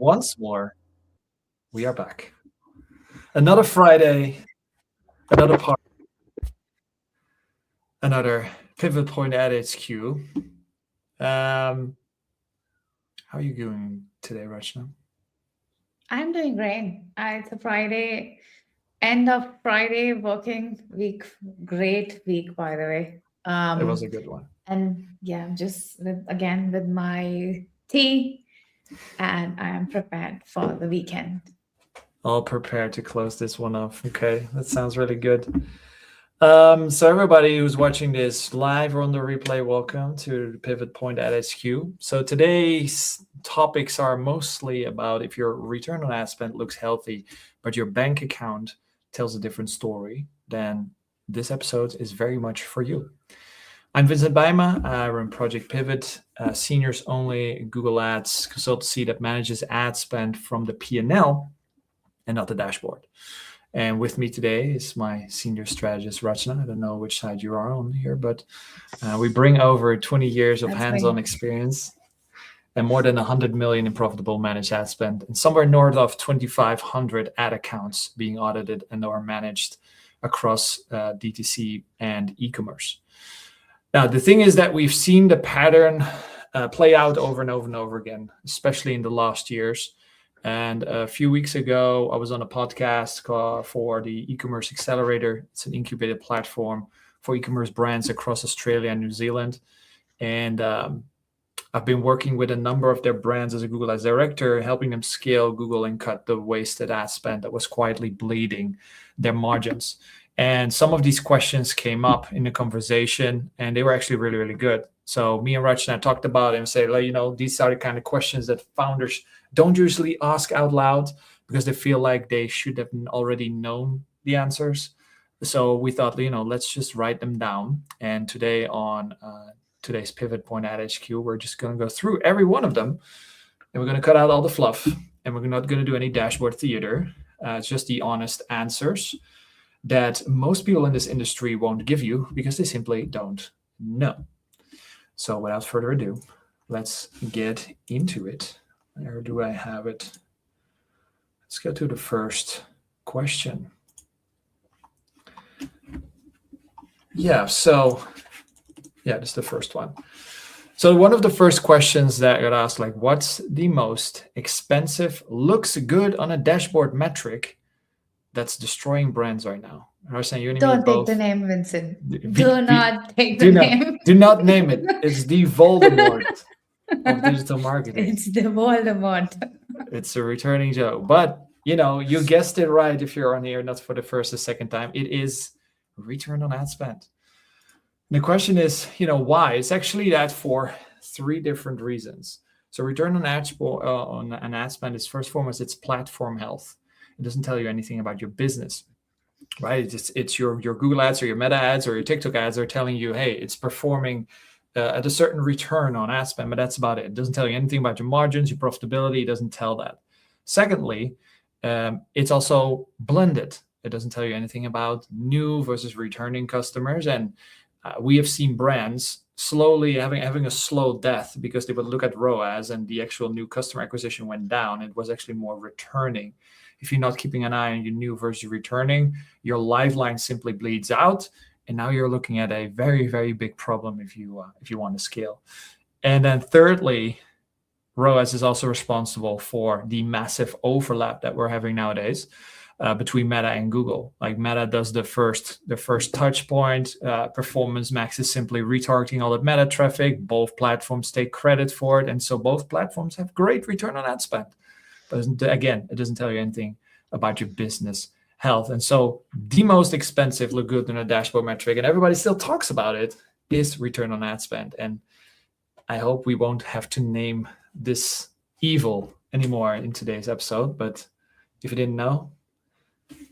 once more, we are back. Another Friday, another part, another pivot point at HQ. How are you doing today, Rachna? I'm doing great. It's a Friday, end of Friday working week. Great week, by the way. It was a good one. And yeah, just with my tea, and I am prepared for the weekend. All prepared to close this one off. Okay, that sounds really good. So everybody who's watching this live or on the replay, welcome to the Pivot Point at HQ. So today's topics are mostly about if your return on ad spend looks healthy, but your bank account tells a different story, then this episode is very much for you. I'm Vincent Beima. I run Project Pivot, seniors only Google Ads consultancy that manages ad spend from the P&L and not the dashboard. And with me today is my senior strategist, Rachna. I don't know which side you are on here, but we bring over 20 years of That's hands-on me. experience and more than 100 million in profitable managed ad spend, and somewhere north of 2,500 ad accounts being audited and or managed across DTC and e-commerce. Now, the thing is that we've seen the pattern play out over and over and over again, especially in the last years. And a few weeks ago, I was on a podcast for the e-commerce accelerator. It's an incubated platform for e-commerce brands across Australia and New Zealand. And I've been working with a number of their brands as a Google Ads director, helping them scale Google and cut the wasted ad spend that was quietly bleeding their margins. And some of these questions came up in the conversation, and they were actually really, really good. So me and Rachna talked about it and say, these are the kind of questions that founders don't usually ask out loud because they feel like they should have already known the answers. So we thought, let's just write them down. And today on today's Pivot Point at HQ, we're just going to go through every one of them. And we're going to cut out all the fluff. And we're not going to do any dashboard theater. It's just the honest answers that most people in this industry won't give you because they simply don't know. So without further ado, let's get into it. Where do I have it? Let's go to the first question. This is the first one. So one of the first questions that got asked, what's the most expensive, looks good on a dashboard metric that's destroying brands right now? Roshan, you Don't take the name, Vincent. Do not take the name. Do not name it. It's the Voldemort of digital marketing. It's the Voldemort. It's a returning Joe. But, you guessed it right if you're on here, not for the first or second time. It is return on ad spend. And the question is, why? It's actually that for three different reasons. So return on an ad spend is first and foremost, it's platform health. It doesn't tell you anything about your business, right? It's your Google ads or your Meta ads or your TikTok ads are telling you, hey, it's performing at a certain return on ad spend, but that's about it. It doesn't tell you anything about your margins, your profitability. It doesn't tell that. Secondly, it's also blended. It doesn't tell you anything about new versus returning customers. And we have seen brands slowly having a slow death because they would look at ROAS and the actual new customer acquisition went down. It was actually more returning. If you're not keeping an eye on your new versus returning, your lifeline simply bleeds out. And now you're looking at a very, very big problem if you want to scale. And then thirdly, ROAS is also responsible for the massive overlap that we're having nowadays between Meta and Google. Like Meta does the first touch point. Performance Max is simply retargeting all that Meta traffic. Both platforms take credit for it. And so both platforms have great return on ad spend. But again, it doesn't tell you anything about your business health. And so the most expensive look good in a dashboard metric, and everybody still talks about it, is return on ad spend. And I hope we won't have to name this evil anymore in today's episode. But if you didn't know,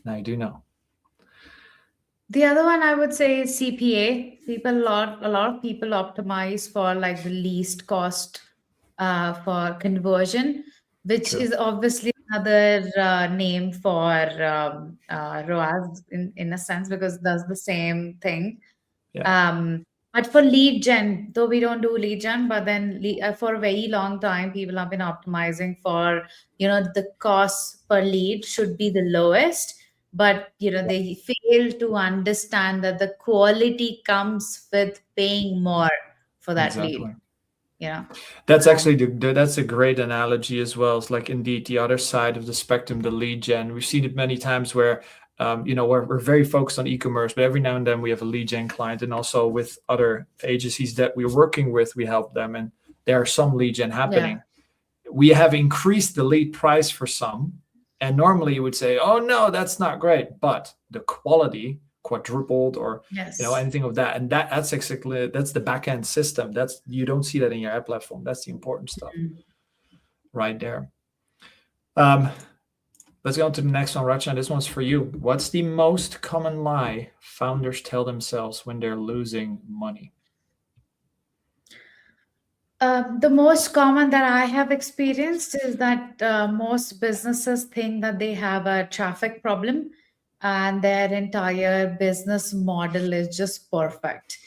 now you do know. The other one I would say is CPA. A lot of people optimize for the least cost for conversion, which is obviously another name for ROAS in a sense, because it does the same thing. Yeah. But for lead gen, though we don't do lead gen, but then for a very long time, people have been optimizing for, the cost per lead should be the lowest. But, they fail to understand that the quality comes with paying more for that lead. Exactly. Yeah. That's actually that's a great analogy as well. It's like indeed the other side of the spectrum, the lead gen. We've seen it many times where we're very focused on e-commerce, but every now and then we have a lead gen client, and also with other agencies that we're working with, we help them, and there are some lead gen happening. We have increased the lead price for some, and normally you would say, "Oh no, that's not great," but the quality quadrupled or Yes. anything of that, and that's exactly that's the back end system. That's you don't see that in your ad platform. That's the important stuff right there. Let's go on to the next one, Rachna. This one's for you. What's the most common lie founders tell themselves when they're losing money? The most common that I have experienced is that most businesses think that they have a traffic problem and their entire business model is just perfect.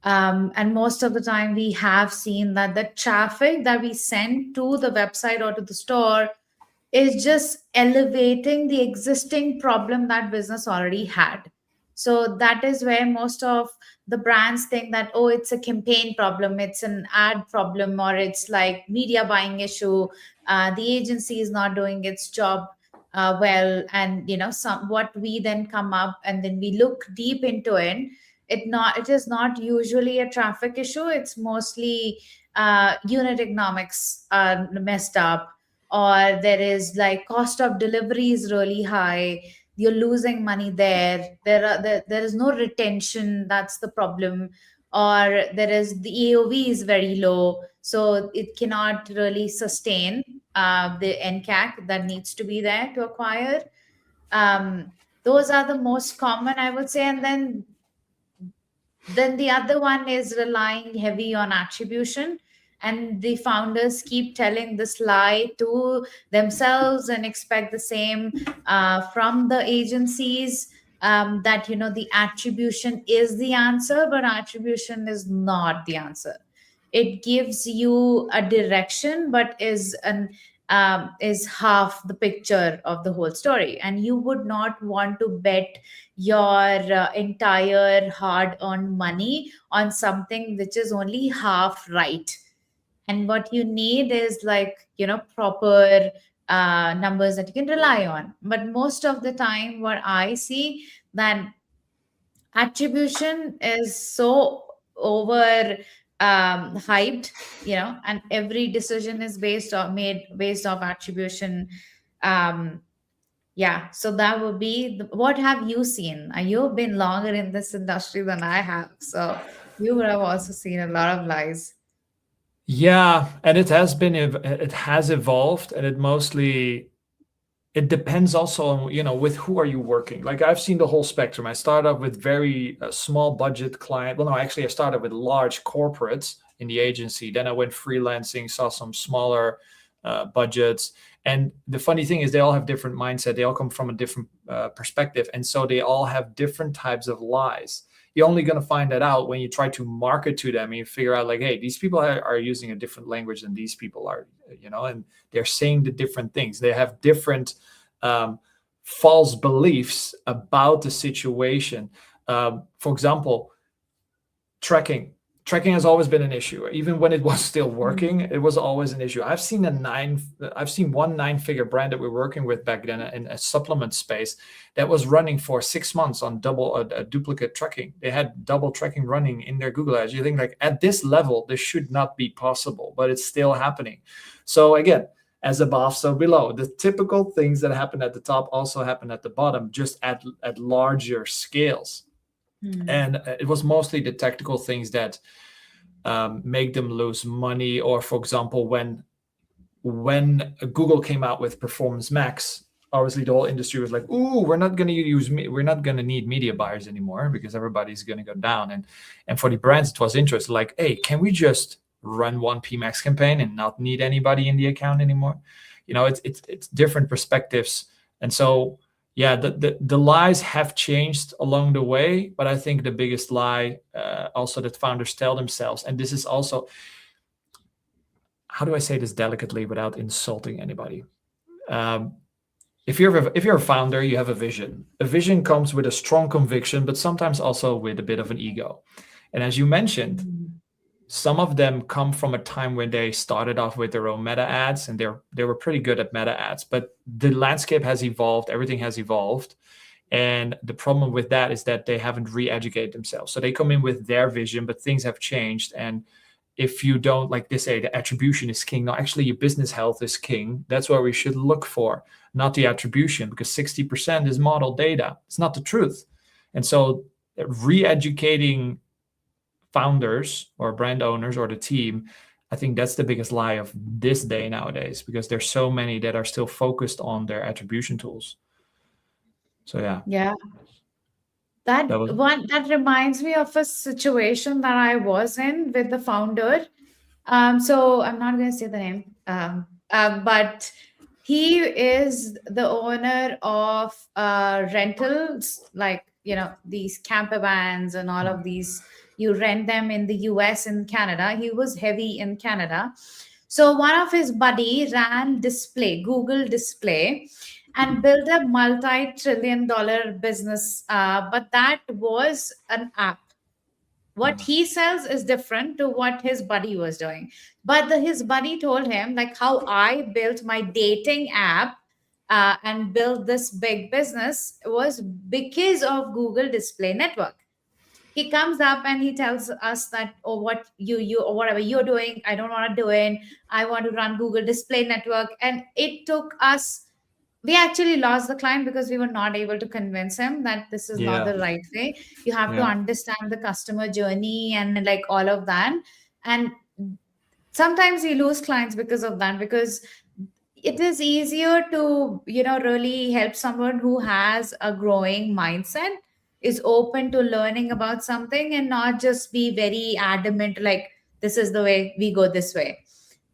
And most of the time, we have seen that the traffic that we send to the website or to the store is just elevating the existing problem that business already had. So that is where most of the brands think that, oh, it's a campaign problem, it's an ad problem, or it's like media buying issue. The agency is not doing its job well, and what we then come up and then we look deep into it. It is not usually a traffic issue. It's mostly unit economics are messed up, or there is like cost of delivery is really high, you're losing money there is no retention, that's the problem, or there is the AOV is very low, so it cannot really sustain the nCAC that needs to be there to acquire. Those are the most common, I would say. And then the other one is relying heavy on attribution, and the founders keep telling this lie to themselves and expect the same from the agencies, that the attribution is the answer, but attribution is not the answer. It gives you a direction, but is half the picture of the whole story, and you would not want to bet your entire hard earned money on something which is only half right. And what you need is like proper numbers that you can rely on. But most of the time what I see, that attribution is so over hyped, and every decision is made based off attribution. um yeah, so that would be what have you seen? You've been longer in this industry than I have, so you would have also seen a lot of lies. Yeah, and it has evolved, and it depends also on with who are you working. Like I've seen the whole spectrum. I started off with very small budget client. Well, no, actually, I started with large corporates in the agency. Then I went freelancing, saw some smaller budgets. And the funny thing is, they all have different mindset. They all come from a different perspective, and so they all have different types of lies. You're only going to find that out when you try to market to them and you figure out like, hey, these people are using a different language than these people are, and they're saying the different things. They have different false beliefs about the situation. For example, tracking. Tracking has always been an issue. Even when it was still working, it was always an issue. I've seen one 9-figure brand that we're working with back then in a supplement space that was running for 6 months on duplicate tracking. They had double tracking running in their Google ads. You think like at this level, this should not be possible, but it's still happening. So again, as above, so below. The typical things that happen at the top also happen at the bottom, just at larger scales. And it was mostly the tactical things that make them lose money. Or for example, when Google came out with Performance Max, obviously the whole industry was like, "Ooh, we're not going to need media buyers anymore because everybody's going to go down." And for the brands, it was interesting. Like, hey, can we just run one PMax campaign and not need anybody in the account anymore? It's different perspectives, and so yeah, the lies have changed along the way, but I think the biggest lie also that founders tell themselves, and this is also, how do I say this delicately without insulting anybody? If you're a founder, you have a vision. A vision comes with a strong conviction, but sometimes also with a bit of an ego. And as you mentioned, some of them come from a time when they started off with their own meta ads, and they were pretty good at meta ads. But the landscape has evolved, everything has evolved. And the problem with that is that they haven't re-educated themselves. So they come in with their vision, but things have changed. And if you don't, like they say, the attribution is king. No, actually, your business health is king. That's what we should look for, not the attribution, because 60% is model data. It's not the truth. And so re-educating founders or brand owners or the team, I think that's the biggest lie of this day nowadays, because there's so many that are still focused on their attribution tools. So yeah. That reminds me of a situation that I was in with the founder. So I'm not going to say the name, but he is the owner of rentals, like, these camper vans and all of these. You rent them in the US and Canada. He was heavy in Canada. So one of his buddy ran Google Display, and built a multi-trillion-dollar business. But that was an app. What he sells is different to what his buddy was doing. But his buddy told him, like, how I built my dating app and built this big business was because of Google Display Network. He comes up and he tells us that, oh, what you or whatever you're doing, I don't want to do it. I want to run Google Display Network. And it took us, we actually lost the client because we were not able to convince him that this is not the right way. You have to understand the customer journey and like all of that. And sometimes you lose clients because of that, because it is easier to, really help someone who has a growing mindset, is open to learning about something, and not just be very adamant, like, this is the way, we go this way.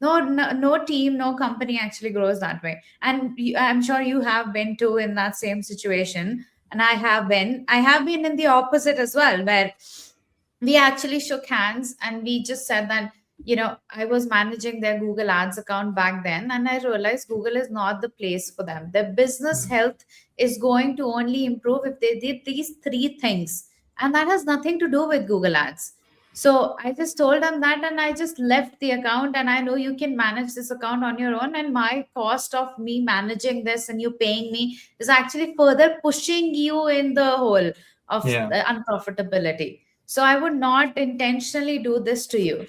No team, no company actually grows that way. And I'm sure you have been too in that same situation. And I have been in the opposite as well, where we actually shook hands and we just said that, I was managing their Google Ads account back then, and I realized Google is not the place for them. Their business health is going to only improve if they did these 3 things. And that has nothing to do with Google Ads. So I just told them that, and I just left the account, and I know you can manage this account on your own. And my cost of me managing this and you paying me is actually further pushing you in the hole of the unprofitability. So I would not intentionally do this to you,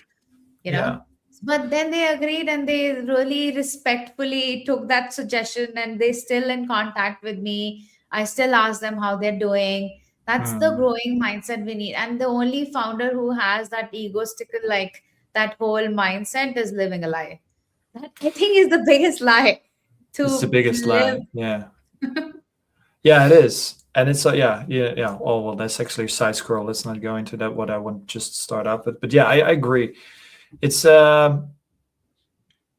But then they agreed, and they really respectfully took that suggestion, and they still in contact with me. I still ask them how they're doing. That's the growing mindset we need. And the only founder who has that egotistical, like, that whole mindset is living a lie. That, I think, is the biggest lie. It's the biggest lie. Yeah. Yeah, it is. And it's yeah. Oh, well, that's actually a side scroll. Let's not go into that, what I want to just start up with. But yeah, I agree. It's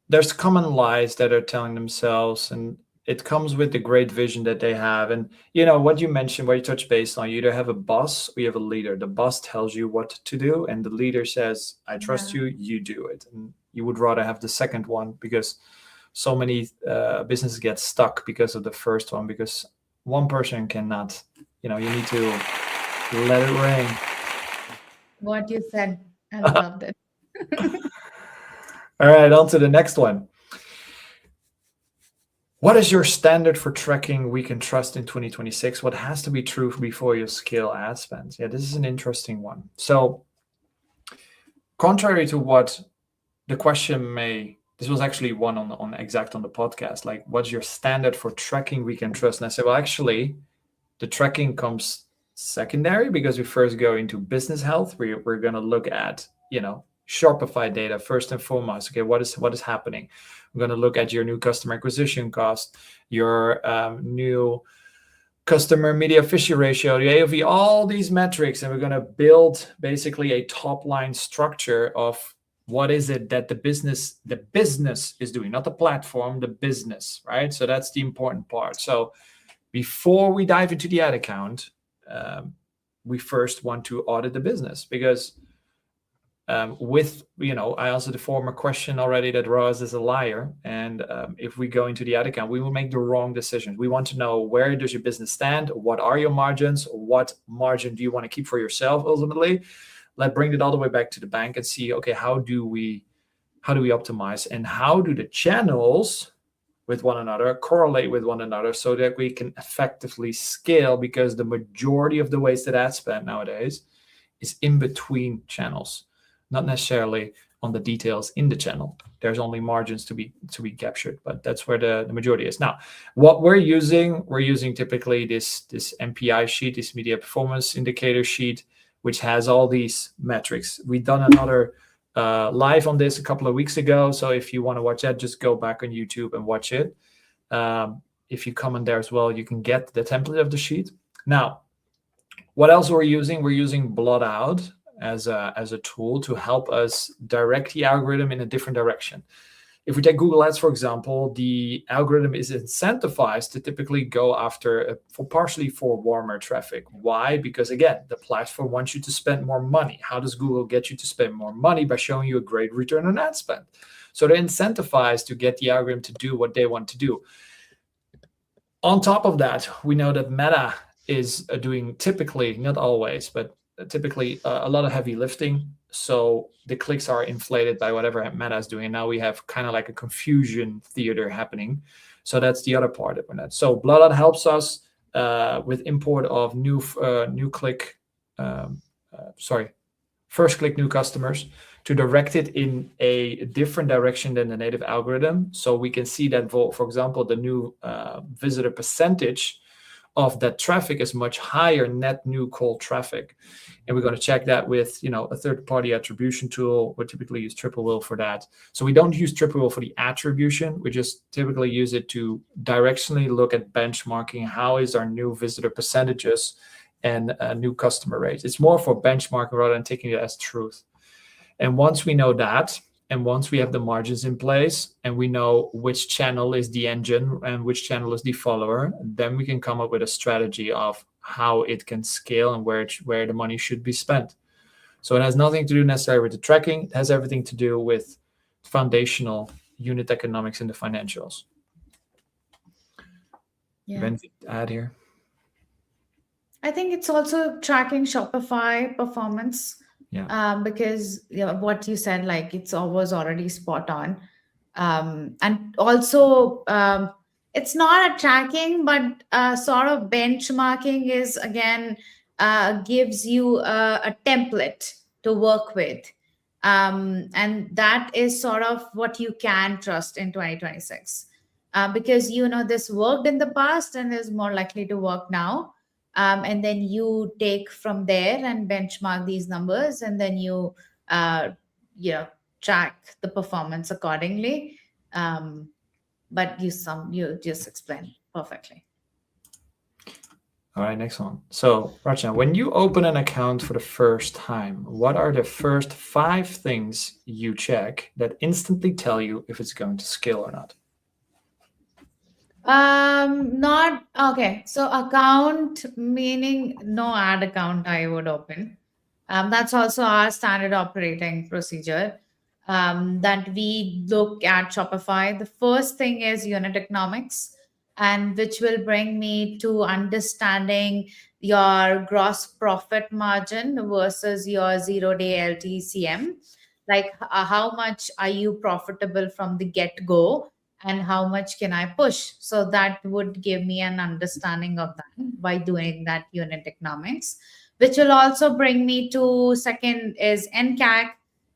there's common lies that are telling themselves, and it comes with the great vision that they have. And what you mentioned, where you touch base on, you either have a boss or you have a leader. The boss tells you what to do, and the leader says, I trust you, you do it. And you would rather have the second one, because so many businesses get stuck because of the first one, because one person cannot, you need to let it rain. What you said, I loved it. All right, on to the next one. What is your standard for tracking we can trust in 2026? What has to be true before you scale ad spend? Yeah, this is an interesting one. So contrary to what the question this was actually one on the podcast, like, what's your standard for tracking we can trust? And I said, well, actually, the tracking comes secondary, because we first go into business health. We're going to look at, Shopify data first and foremost. Okay, what is happening? We're going to look at your new customer acquisition cost, your new customer media efficiency ratio, the AOV, all these metrics, and we're going to build basically a top line structure of what is it that the business is doing, not the platform, the business, right? So that's the important part. So before we dive into the ad account, we first want to audit the business, because I answered the former question already that ROAS is a liar. And if we go into the ad account, we will make the wrong decisions. We want to know, where does your business stand? What are your margins? What margin do you want to keep for yourself ultimately? Let's bring it all the way back to the bank and see, okay, how do we optimize, and how do the channels with one another correlate with one another so that we can effectively scale? Because the majority of the wasted ad spend nowadays is in between channels, not necessarily on the details in the channel. There's only margins to be captured, but that's where the majority is. Now, what we're using typically this MPI sheet, this media performance indicator sheet, which has all these metrics. We've done another live on this a couple of weeks ago. So if you want to watch that, just go back on YouTube and watch it. If you comment there as well, you can get the template of the sheet. Now, what else we're using? We're using Blot Out as a tool to help us direct the algorithm in a different direction. If we take Google Ads, for example, the algorithm is incentivized to typically go after partially for warmer traffic. Why? Because again, the platform wants you to spend more money. How does Google get you to spend more money? By showing you a great return on ad spend. So they're incentivized to get the algorithm to do what they want to do. On top of that, we know that Meta is doing typically, not always, but typically a lot of heavy lifting. So the clicks are inflated by whatever Meta is doing. Now we have kind of like a confusion theater happening. So that's the other part of it. So Blot Out helps us with import of first click new customers, to direct it in a different direction than the native algorithm. So we can see that, for example, the new visitor percentage of that traffic is much higher net new cold traffic. And we're going to check that with a third-party attribution tool. We typically use TripleWheel for that. So we don't use TripleWheel for the attribution. We just typically use it to directionally look at benchmarking. How is our new visitor percentages and new customer rates? It's more for benchmarking rather than taking it as truth. And once we know that, and once we have the margins in place, and we know which channel is the engine and which channel is the follower, then we can come up with a strategy of how it can scale and where the money should be spent. So it has nothing to do necessarily with the tracking. It has everything to do with foundational unit economics in the financials. Yeah. Anything to add here? I think it's also tracking Shopify performance. Yeah. Because what you said, like was already spot on. And also, it's not a tracking, but sort of benchmarking is, again, gives you a template to work with. And that is sort of what you can trust in 2026. Because, this worked in the past and is more likely to work now. And then you take from there and benchmark these numbers, and then you track the performance accordingly. But you just explained perfectly. All right, next one. So, Rachna, when you open an account for the first time, what are the first 5 things you check that instantly tell you if it's going to scale or not? Not okay. So account meaning no ad account I would open. That's also our standard operating procedure. That we look at Shopify. The first thing is unit economics, and which will bring me to understanding your gross profit margin versus your 0-day LTCM. Like how much are you profitable from the get-go, and how much can I push? So that would give me an understanding of that by doing that unit economics, which will also bring me to second is nCAC,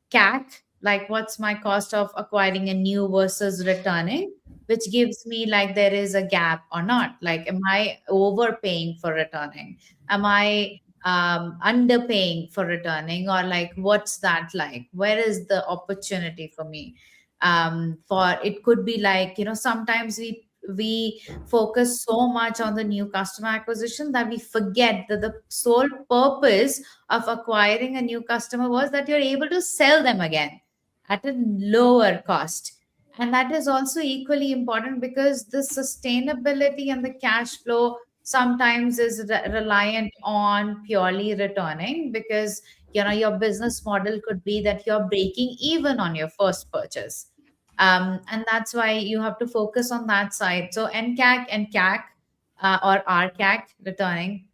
CAC, like what's my cost of acquiring a new versus returning, which gives me like there is a gap or not. Like, am I overpaying for returning? Am I underpaying for returning? Or like, what's that like? Where is the opportunity for me? For it could be like, sometimes we focus so much on the new customer acquisition that we forget that the sole purpose of acquiring a new customer was that you're able to sell them again at a lower cost. And that is also equally important, because the sustainability and the cash flow sometimes is reliant on purely returning, because your business model could be that you're breaking even on your first purchase. And that's why you have to focus on that side. So NCAC and CAC, or RCAC returning,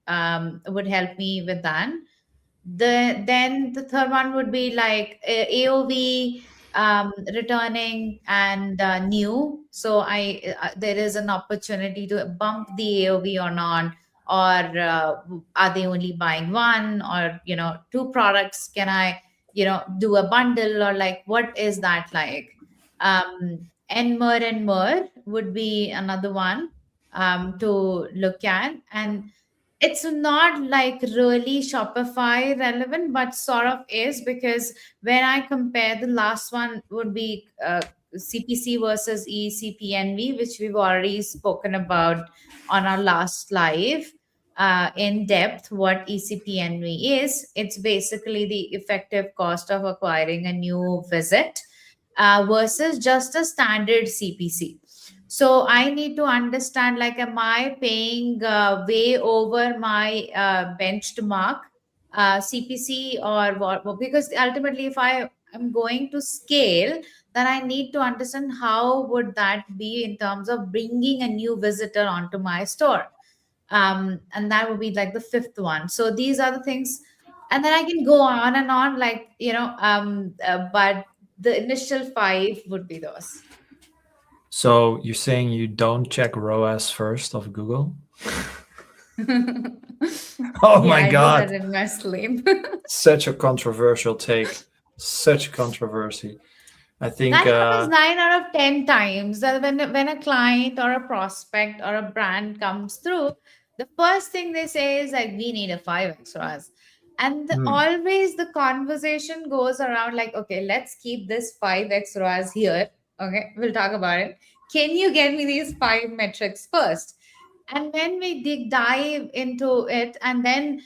would help me with that. Then the third one would be like AOV, returning, and new. So I there is an opportunity to bump the AOV or not, or are they only buying one, or two products? Can I do a bundle, or like what is that like? And more would be another one to look at. And it's not like really Shopify relevant, but sort of is, because when I compare, the last one would be CPC versus ECPNV, which we've already spoken about on our last live in depth. What ECPNV is, it's basically the effective cost of acquiring a new visit versus just a standard CPC. So I need to understand, like, am I paying way over my benchmark CPC, or what? Well, because ultimately, if I am going to scale, then I need to understand how would that be in terms of bringing a new visitor onto my store. And that would be like the fifth one. So these are the things, and then I can go on and on, like, but the initial five would be those. So you're saying you don't check ROAS first of Google? Oh Yeah, my I do God. that in my sleep. Such a controversial take. Such controversy. I think That happens 9 out of 10 times, that when a client or a prospect or a brand comes through, the first thing they say is like, we need a 5x ROAS. And always the conversation goes around like, okay, let's keep this 5x ROAS here. Okay, we'll talk about it. Can you get me these 5 metrics first? And when we dive into it, and then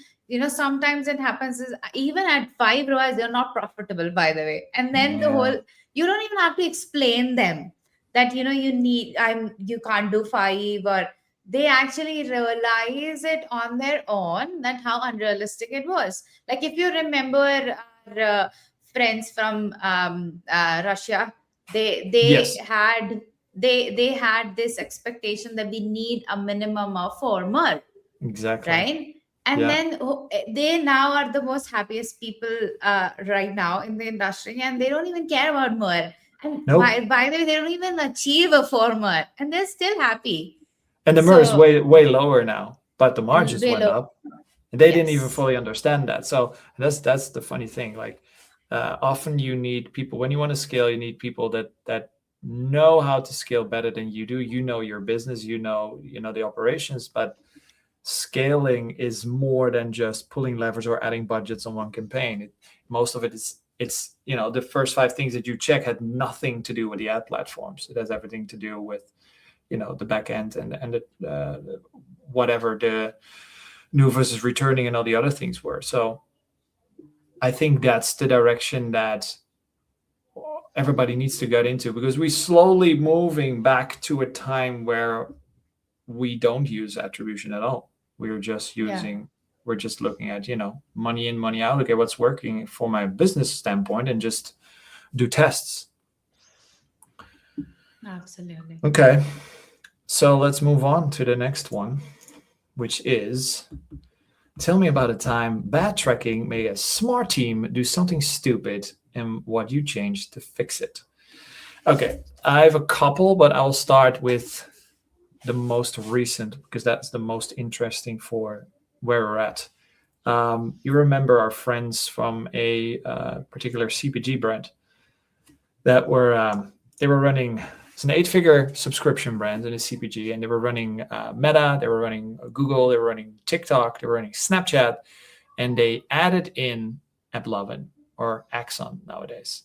sometimes it happens is, even at 5 ROAS, they're not profitable, by the way. And then the whole, you don't even have to explain them that you can't do 5, or they actually realize it on their own, that how unrealistic it was. Like, if you remember our friends from Russia, they yes, had they had this expectation that we need a minimum of 4 more, exactly. right? And then they now are the most happiest people right now in the industry, and they don't even care about more. And Nope. by the way, they don't even achieve a 4 more, and they're still happy. And the MER is way lower now, but the margins went up, and they didn't even fully understand that. So that's the funny thing. Like, often you need people, when you want to scale, you need people that know how to scale better than you do. You know your business, you know the operations, but scaling is more than just pulling levers or adding budgets on one campaign. Most of it is, it's the first 5 things that you check had nothing to do with the ad platforms. It has everything to do with the back end and the whatever the new versus returning and all the other things were. So I think that's the direction that everybody needs to get into, because we're slowly moving back to a time where we don't use attribution at all. We're just we're just looking at, money in, money out. Okay, what's working for my business standpoint, and just do tests. Absolutely. Okay. So let's move on to the next one, which is, tell me about a time bad tracking made a smart team do something stupid and what you changed to fix it. Okay, I have a couple, but I'll start with the most recent, because that's the most interesting for where we're at. You remember our friends from a particular CPG brand that they were running, it's an 8-figure subscription brand in a CPG, and they were running Meta, they were running Google, they were running TikTok, they were running Snapchat, and they added in AppLovin, or Axon nowadays.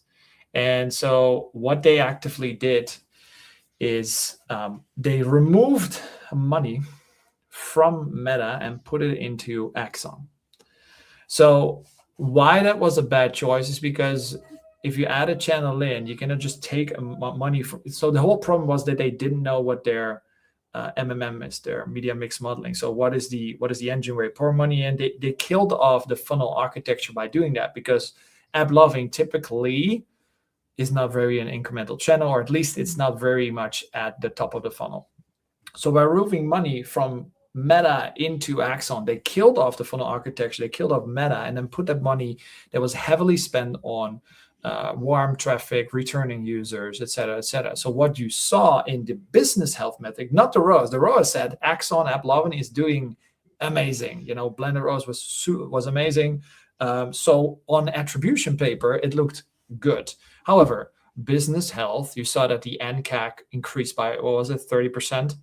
And so what they actively did is they removed money from Meta and put it into Axon. So why that was a bad choice is because if you add a channel in, you cannot just take money from. So the whole problem was that they didn't know what their MMM is their media mix modeling. So what is the engine where you pour money in? They killed off the funnel architecture by doing that, because app loving typically is not very an incremental channel, or at least it's not very much at the top of the funnel. So by moving money from Meta into Axon, they killed off the funnel architecture, they killed off Meta, and then put that money that was heavily spent on warm traffic, returning users, et cetera, et cetera. So what you saw in the business health metric, not the ROAS said Axon app loving is doing amazing. Blended ROAS was amazing. So on attribution paper, it looked good. However, business health, you saw that the nCAC increased by, what was it, 30%?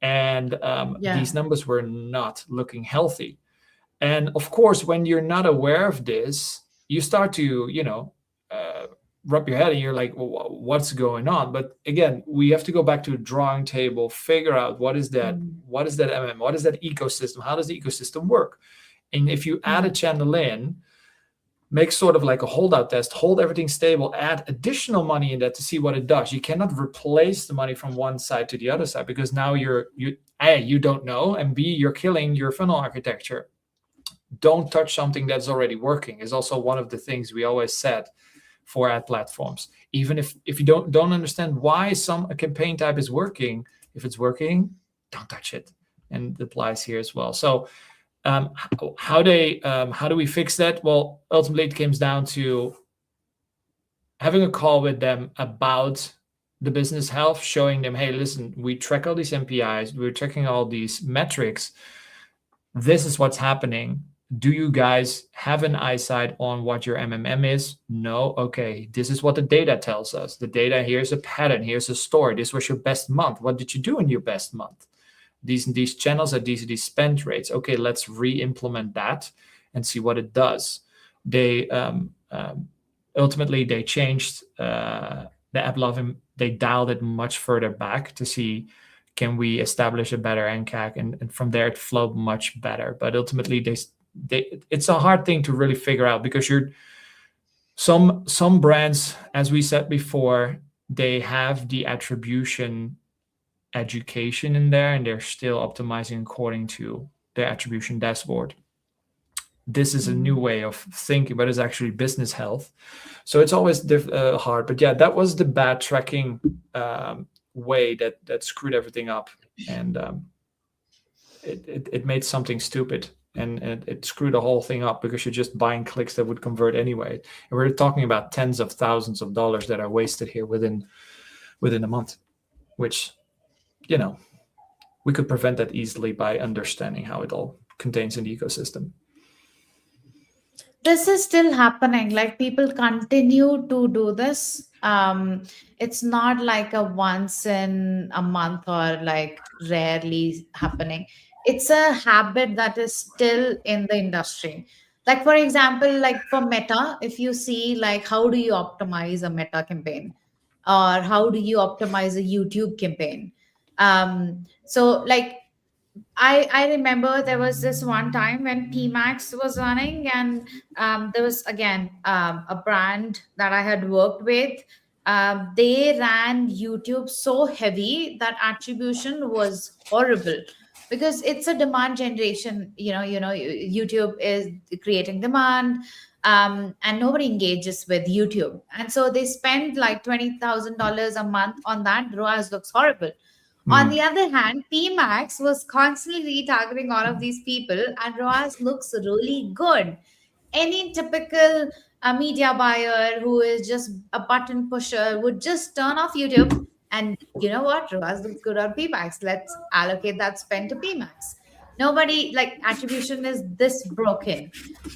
And these numbers were not looking healthy. And of course, when you're not aware of this, you start to, rub your head and you're like, well, what's going on? But again, we have to go back to the drawing table, figure out what is that what is that MM, what is that ecosystem, how does the ecosystem work? And if you add a channel in, make sort of like a holdout test, hold everything stable, add additional money in that to see what it does. You cannot replace the money from one side to the other side, because now you don't know, and B, you're killing your funnel architecture. Don't touch something that's already working is also one of the things we always said for ad platforms. Even if you don't understand why a campaign type is working, if it's working, don't touch it. And it applies here as well. So how do we fix that? Well, ultimately it comes down to having a call with them about the business health, showing them, hey, listen, we track all these MPIs, we're checking all these metrics. This is what's happening. Do you guys have an eyesight on what your MMM is? No? Okay, this is what the data tells us. The data, here's a pattern, here's a story. This was your best month. What did you do in your best month? These channels at these spend rates. Okay, let's re-implement that and see what it does. They ultimately they changed the app loving. They dialed it much further back to see, can we establish a better nCAC, and from there it flowed much better. But ultimately it's a hard thing to really figure out, because some brands, as we said before, they have the attribution education in there, and they're still optimizing according to their attribution dashboard. This is a new way of thinking, but it's actually business health. So it's always hard. But yeah, that was the bad tracking way that screwed everything up, and it made something stupid, and it screwed the whole thing up, because you're just buying clicks that would convert anyway. And we're talking about tens of thousands of dollars that are wasted here within a month, which, we could prevent that easily by understanding how it all contains in the ecosystem. This is still happening. Like, people continue to do this. It's not like a once in a month or like rarely happening. It's a habit that is still in the industry. Like, for example, like for Meta, if you see, like, how do you optimize a Meta campaign, or how do you optimize a YouTube campaign? So like, I remember there was this one time when PMax was running, and there was again a brand that I had worked with. They ran YouTube so heavy that attribution was horrible, because it's a demand generation. YouTube is creating demand, and nobody engages with YouTube, and so they spend like $20,000 a month on that. ROAS looks horrible. On the other hand, PMax was constantly retargeting all of these people, and ROAS looks really good. Any typical media buyer who is just a button pusher would just turn off YouTube, and you know what? ROAS looks good on PMax. Let's allocate that spend to PMax. Nobody, like, attribution is this broken.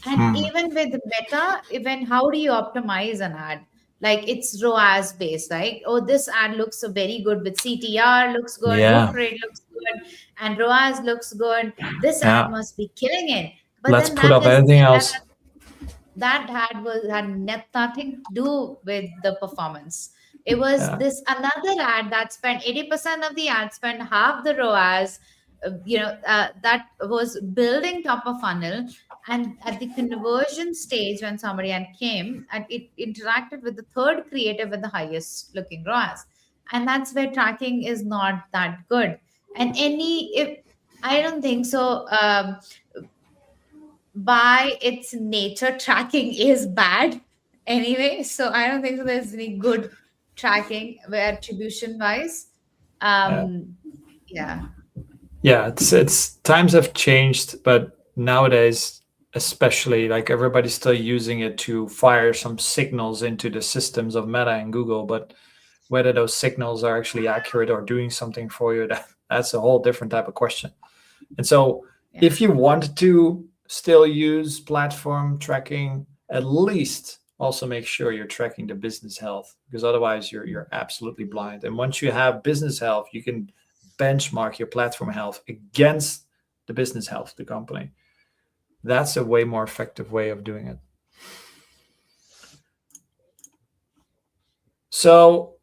And even with Meta, even how do you optimize an ad? Like, it's ROAS based, right? Oh, this ad looks so very good with CTR, looks good, Yeah. hook rate looks good, and ROAS looks good. This Yeah. ad must be killing it. But Let's then put up anything else. that had nothing to do with the performance. It was this another ad that spent 80% of the ad spend, half the ROAS, that was building top of funnel. And at the conversion stage, when somebody came and it interacted with the third creative with the highest looking ROAS. And that's where tracking is not that good. And if I don't think so. By its nature, tracking is bad anyway. So I don't think so there's any good tracking where attribution wise. Yeah. Yeah. Yeah, it's times have changed, but nowadays, especially, like everybody's still using it to fire some signals into the systems of Meta and Google, but whether those signals are actually accurate or doing something for you, that's a whole different type of question. And so Yeah. if you want to still use platform tracking, at least also make sure you're tracking the business health, because otherwise you're absolutely blind. And once you have business health, you can benchmark your platform health against the business health of the company. That's a way more effective way of doing it. So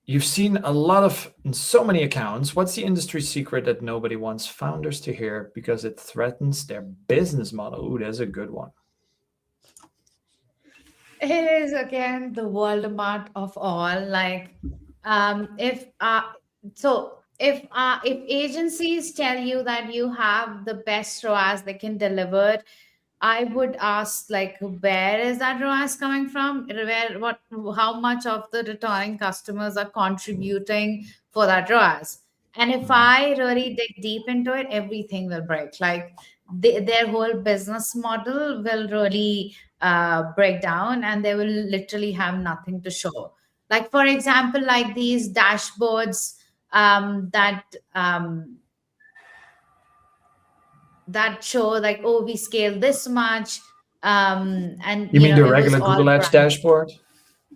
you've seen a lot of, in so many accounts. What's the industry secret that nobody wants founders to hear because it threatens their business model? Ooh, there's a good one. It is again the Voldemort of all. Like, if if agencies tell you that you have the best ROAS they can deliver, I would ask, like, where is that ROAS coming from? How much of the returning customers are contributing for that ROAS? And if I really dig deep into it, everything will break. Like, their whole business model will really break down, and they will literally have nothing to show. Like, for example, like these dashboards that that show like, oh, we scale this much, and You mean the it was regular all Google Ads brand. dashboard?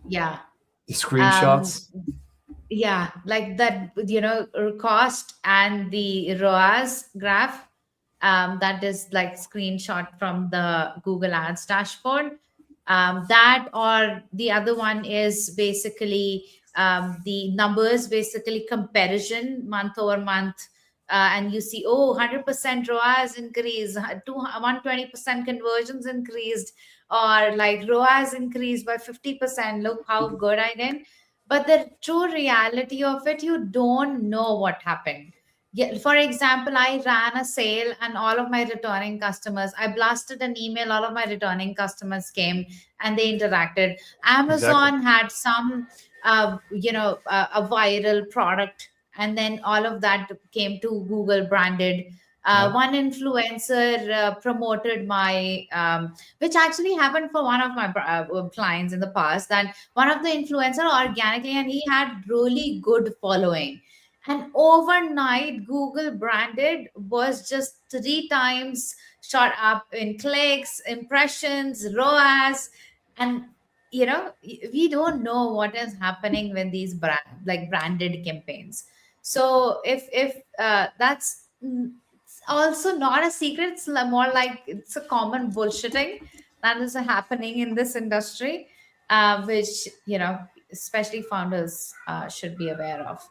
Yeah. The um screenshots? yeah, like that, cost and the ROAS graph, that is like screenshot from the Google Ads dashboard. That, or the other one is basically the numbers, basically comparison month over month. And you see, oh, 100% ROAS increase, 120% conversions increased, or like ROAS increased by 50%. Look how good I did. But the true reality of it, you don't know what happened. Yeah, for example, I ran a sale and all of my returning customers, I blasted an email, all of my returning customers came and they interacted. Exactly. Amazon had some, a viral product, and then all of that came to Google branded. Yeah. One influencer promoted my, which actually happened for one of my clients in the past, that one of the influencer organically, and he had really good following, and overnight Google branded was just 3 times shot up in clicks, impressions, ROAS. And we don't know what is happening when these branded campaigns. So if that's it's also not a secret, it's more like it's a common bullshitting that is happening in this industry, which especially founders should be aware of.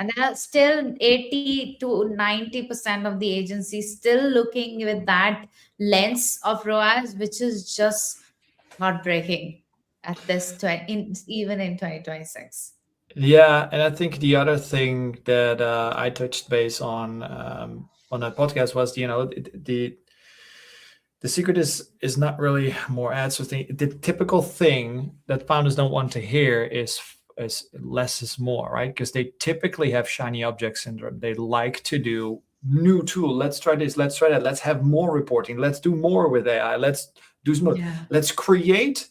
And there are still 80 to 90% of the agencies still looking with that lens of ROAS, which is just heartbreaking at this even in 2026. Yeah, and I think the other thing that I touched base on that podcast was, the secret is not really more ads. So the typical thing that founders don't want to hear is less is more, right? Because they typically have shiny object syndrome. They like to do new tool. Let's try this. Let's try that. Let's have more reporting. Let's do more with AI. Let's do some. Yeah. Let's create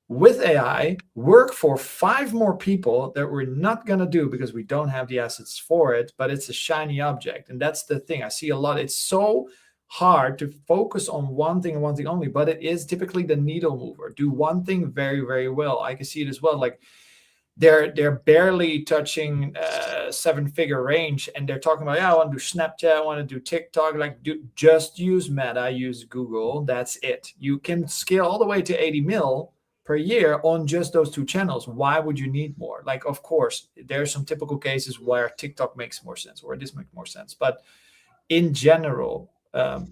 with AI work for 5 more people that we're not going to do because we don't have the assets for it, but it's a shiny object. And that's the thing I see a lot. It's so hard to focus on one thing and one thing only, but it is typically the needle mover. Do one thing very, very well. I can see it as well. Like they're barely touching 7-figure range, and they're talking about, yeah, I want to do Snapchat, I want to do TikTok. Like, just use Meta, use Google. That's it. You can scale all the way to 80 mil per year on just those 2 channels. Why would you need more? Like, of course, there are some typical cases where TikTok makes more sense or this makes more sense, but in general,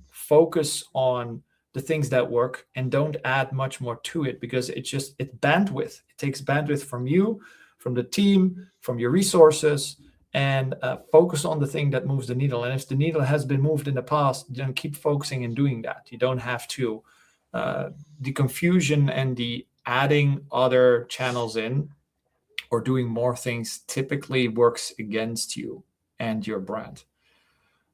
focus on the things that work and don't add much more to it, because it's bandwidth. It takes bandwidth from you, from the team, from your resources, and focus on the thing that moves the needle. And if the needle has been moved in the past, then keep focusing and doing that. You don't have to. The confusion and the adding other channels in or doing more things typically works against you and your brand.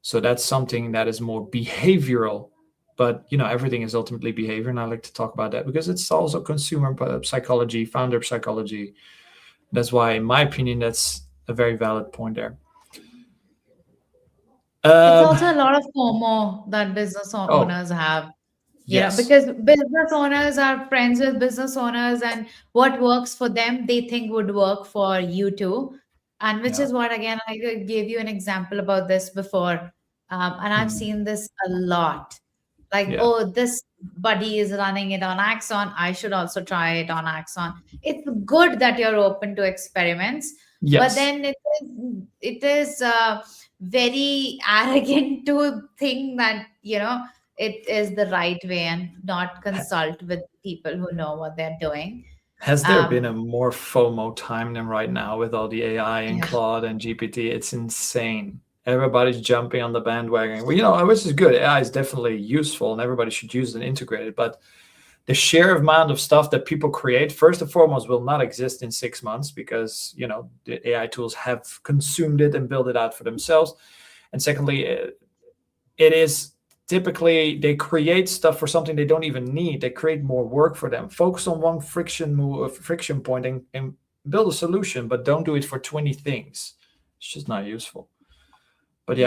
So that's something that is more behavioral, but everything is ultimately behavior. And I like to talk about that because it's also consumer psychology, founder psychology. That's why, in my opinion, that's a very valid point there. It's also a lot of FOMO that business owners have. Yes. Because business owners are friends with business owners, and what works for them, they think would work for you too. And which is what, again, I gave you an example about this before. And I've seen this a lot. Like, oh, this buddy is running it on Axon. I should also try it on Axon. It's good that you're open to experiments, but then it is very arrogant to think that, it is the right way and not consult with people who know what they're doing. Has there been a more FOMO time than right now with all the AI and Claude and GPT? It's insane. Everybody's jumping on the bandwagon. Well, which is good. AI is definitely useful and everybody should use it and integrate it. But the sheer amount of stuff that people create, first and foremost, will not exist in 6 months because, the AI tools have consumed it and built it out for themselves. And secondly, it is typically they create stuff for something they don't even need. They create more work for them. Focus on one friction point and build a solution, but don't do it for 20 things. It's just not useful. But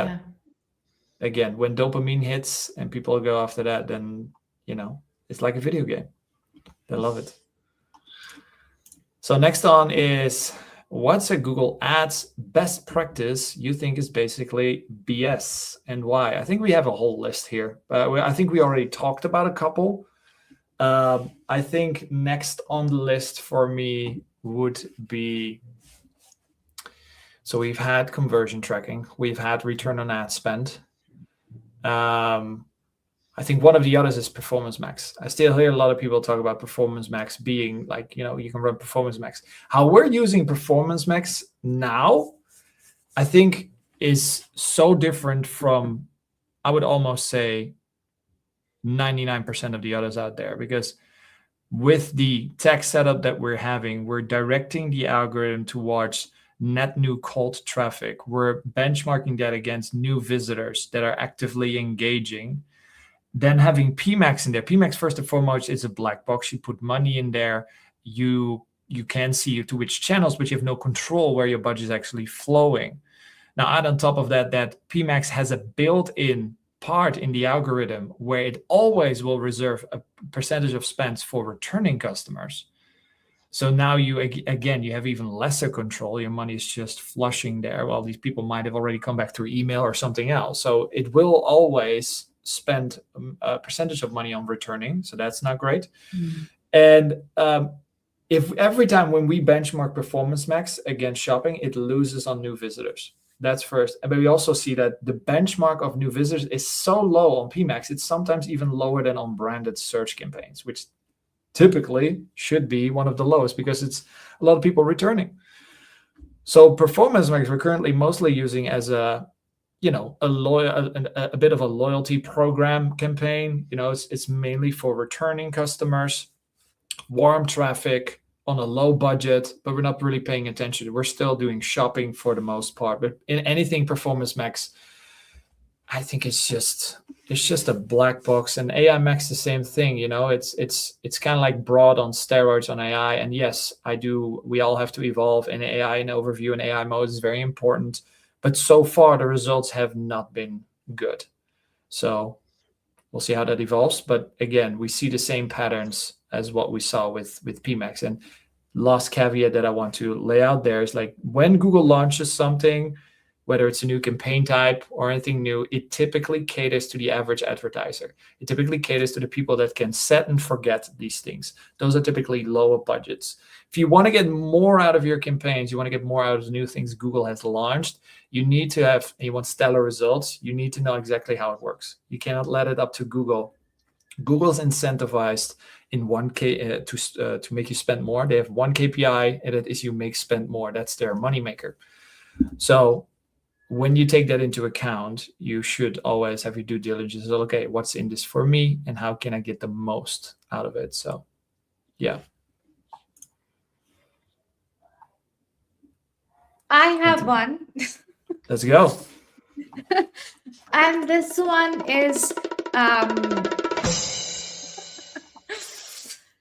again, when dopamine hits and people go after that, then, it's like a video game. They love it. So next on is, what's a Google Ads best practice you think is basically BS and why? I think we have a whole list here. I think we already talked about a couple. I think next on the list for me would be, so we've had conversion tracking. We've had return on ad spend. I think one of the others is Performance Max. I still hear a lot of people talk about Performance Max being like, you can run Performance Max. How we're using Performance Max now, I think is so different from, I would almost say, 99% of the others out there. Because with the tech setup that we're having, we're directing the algorithm towards net new cold traffic. We're benchmarking that against new visitors that are actively engaging. Then having PMax in there. PMax, first and foremost, is a black box. You put money in there. You can see to which channels, but you have no control where your budget is actually flowing. Now, add on top of that PMax has a built-in part in the algorithm where it always will reserve a percentage of spends for returning customers. So now you have even lesser control. Your money is just flushing there. Well, these people might have already come back through email or something else. So it will always spend a percentage of money on returning. So that's not great. And if every time when we benchmark Performance Max against shopping, it loses on new visitors. That's first. But we also see that the benchmark of new visitors is so low on PMax, it's sometimes even lower than on branded search campaigns, which typically should be one of the lowest because it's a lot of people returning. So Performance Max we're currently mostly using as a bit of a loyalty program campaign. It's mainly for returning customers, warm traffic on a low budget, but we're not really paying attention. We're still doing shopping for the most part. But in anything Performance Max, I think it's just a black box. And AI Max the same thing. It's kind of like broad on steroids on AI. And yes, we all have to evolve in AI and overview, and AI mode is very important. But so far, the results have not been good. So we'll see how that evolves. But again, we see the same patterns as what we saw with PMax. And last caveat that I want to lay out there is like when Google launches something, whether it's a new campaign type or anything new, it typically caters to the average advertiser. It typically caters to the people that can set and forget these things. Those are typically lower budgets. If you want to get more out of your campaigns, you want to get more out of the new things Google has launched, you want stellar results, you need to know exactly how it works. You cannot let it up to Google. Google's incentivized in to make you spend more. They have one KPI, and that is you make spend more. That's their moneymaker. So when you take that into account, you should always have your due diligence. Okay, what's in this for me, and how can I get the most out of it? So, yeah. I have one. Let's go. And this one is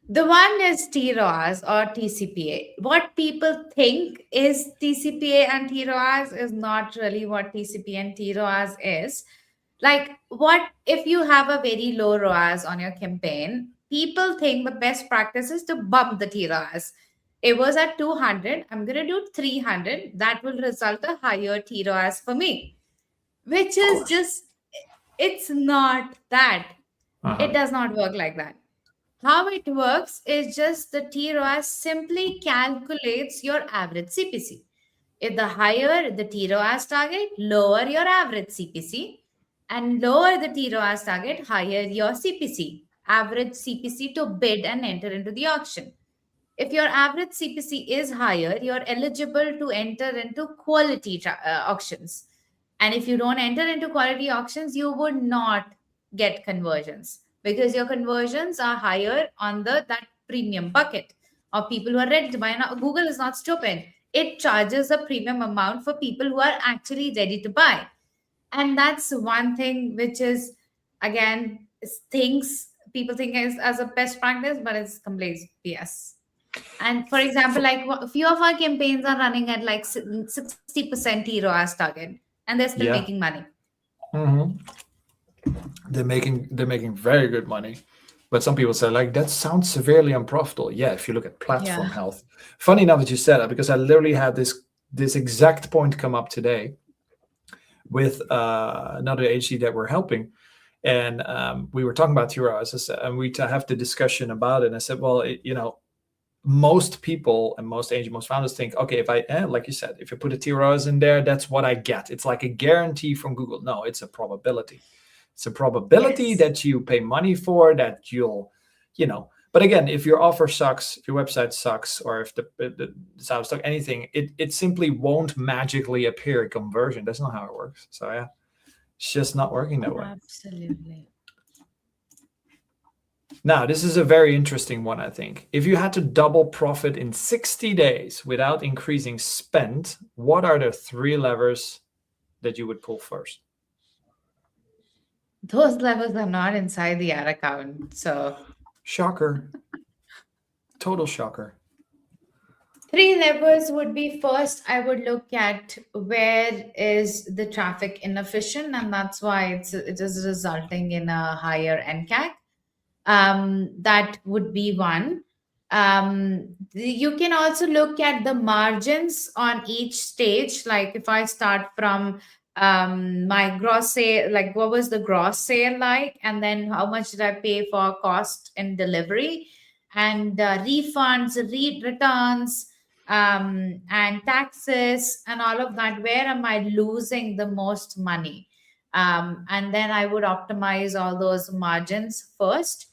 the one is TROAS or TCPA. What people think is TCPA and TROAS is not really what TCPA and TROAS is. Like, what if you have a very low ROAS on your campaign? People think the best practice is to bump the TROAS. It was at 200. I'm going to do 300. That will result a higher TROAS for me, which is just, it's not that. It does not work like that. How it works is just the TROAS simply calculates your average CPC. If the higher the TROAS target, lower your average CPC, and lower the TROAS target, higher your CPC, average CPC to bid and enter into the auction. If your average CPC is higher, you're eligible to enter into quality auctions. And if you don't enter into quality auctions, you would not get conversions because your conversions are higher on that premium bucket of people who are ready to buy. Now, Google is not stupid. It charges a premium amount for people who are actually ready to buy. And that's one thing which is, again, things people think is as a best practice, but it's complete BS. And for example, like a few of our campaigns are running at like 60% ROAS target, and they're still making money. They're making very good money, but some people say like that sounds severely unprofitable. Yeah, if you look at platform health. Funny enough that you said that, because I literally had this exact point come up today with another agency that we're helping, and we were talking about TROAS, and we have the discussion about it. And I said, well, most people and most agents, most founders think, okay, if I, like you said, if you put a TROAS in there, that's what I get. It's like a guarantee from Google. No, it's a probability. It's a probability that you pay money for, that you'll, But again, if your offer sucks, if your website sucks, or if it's out of stock, anything, it simply won't magically appear a conversion. That's not how it works. So yeah, it's just not working that way. Absolutely. Now, this is a very interesting one, I think. If you had to double profit in 60 days without increasing spend, what are the 3 levers that you would pull first? Those levels are not inside the ad account. So shocker. Total shocker. 3 levers would be, first, I would look at where is the traffic inefficient, and that's why it is resulting in a higher nCAC. That would be one. You can also look at the margins on each stage. Like if I start from my gross sale, like what was the gross sale like, and then how much did I pay for cost and delivery, and refunds, returns, and taxes, and all of that. Where am I losing the most money? And then I would optimize all those margins first.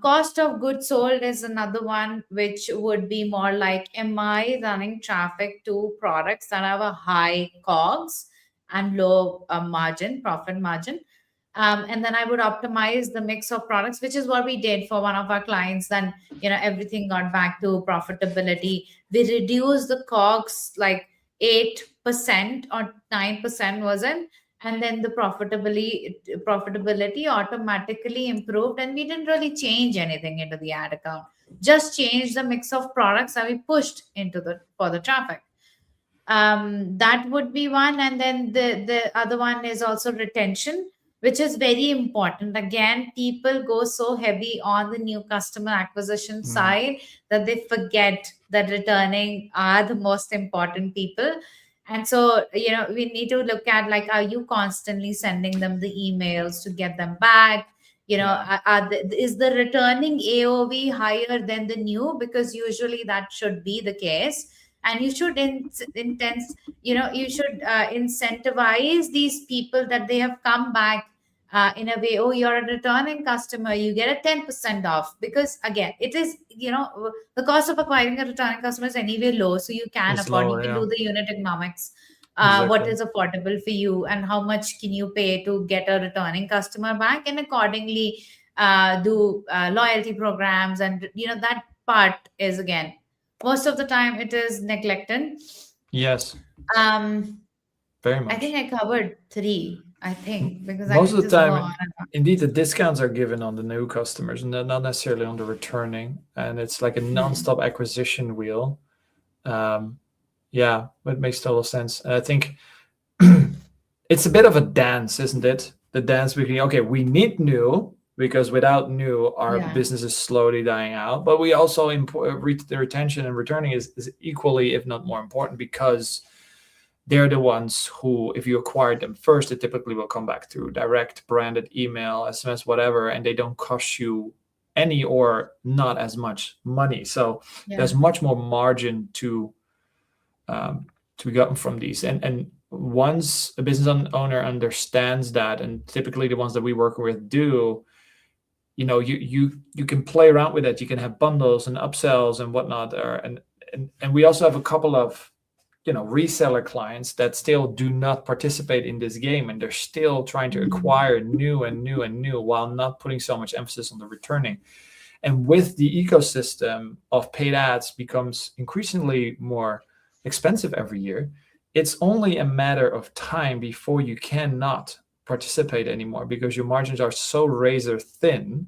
Cost of goods sold is another one, which would be more like, am I running traffic to products that have a high COGS and low profit margin? And then I would optimize the mix of products, which is what we did for one of our clients. Then, everything got back to profitability. We reduced the COGS like 8% or 9%, was it? And then the profitability automatically improved, and we didn't really change anything into the ad account. Just changed the mix of products that we pushed for the traffic. That would be one. And then the other one is also retention, which is very important. Again, people go so heavy on the new customer acquisition side that they forget that returning are the most important people. And so, we need to look at, like, are you constantly sending them the emails to get them back? Is the returning AOV higher than the new? Because usually that should be the case. And you should incentivize these people that they have come back in a way, oh, you're a returning customer, you get a 10% off, because again, it is, the cost of acquiring a returning customer is anyway low, so you can It's afford, lower, you can yeah. do the unit economics, what Exactly. is affordable for you and how much can you pay to get a returning customer back, and accordingly do loyalty programs. And that part is, again, most of the time it is neglected. Yes, um very I think much. I covered three, I think, because I Most can of the just go time, on and on. indeed, the discounts are given on the new customers and not necessarily on the returning. And it's like a non-stop acquisition wheel. Yeah, it makes total sense. And I think it's a bit of a dance, isn't it? The dance between, okay, we need new, because without new, our Yeah. business is slowly dying out. But we also the retention and returning is equally, if not more important, because they're the ones who, if you acquired them first, it typically will come back through direct branded email, SMS, whatever, and they don't cost you any or not as much money. So there's much more margin to be gotten from these. And once a business owner understands that, and typically the ones that we work with do, you can play around with it. You can have bundles and upsells and whatnot. And we also have a couple of reseller clients that still do not participate in this game, and they're still trying to acquire new and new and new while not putting so much emphasis on the returning. And with the ecosystem of paid ads becomes increasingly more expensive every year, it's only a matter of time before you cannot participate anymore, because your margins are so razor thin.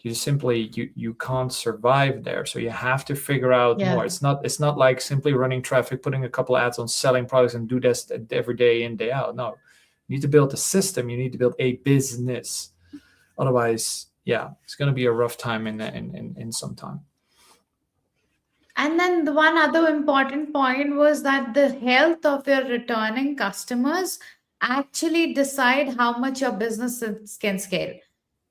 You can't survive there. So you have to figure out more. It's not like simply running traffic, putting a couple ads on selling products and do this every day in, day out. No, you need to build a system. You need to build a business. Otherwise, yeah, it's going to be a rough time in some time. And then the one other important point was that the health of your returning customers actually decide how much your business can scale.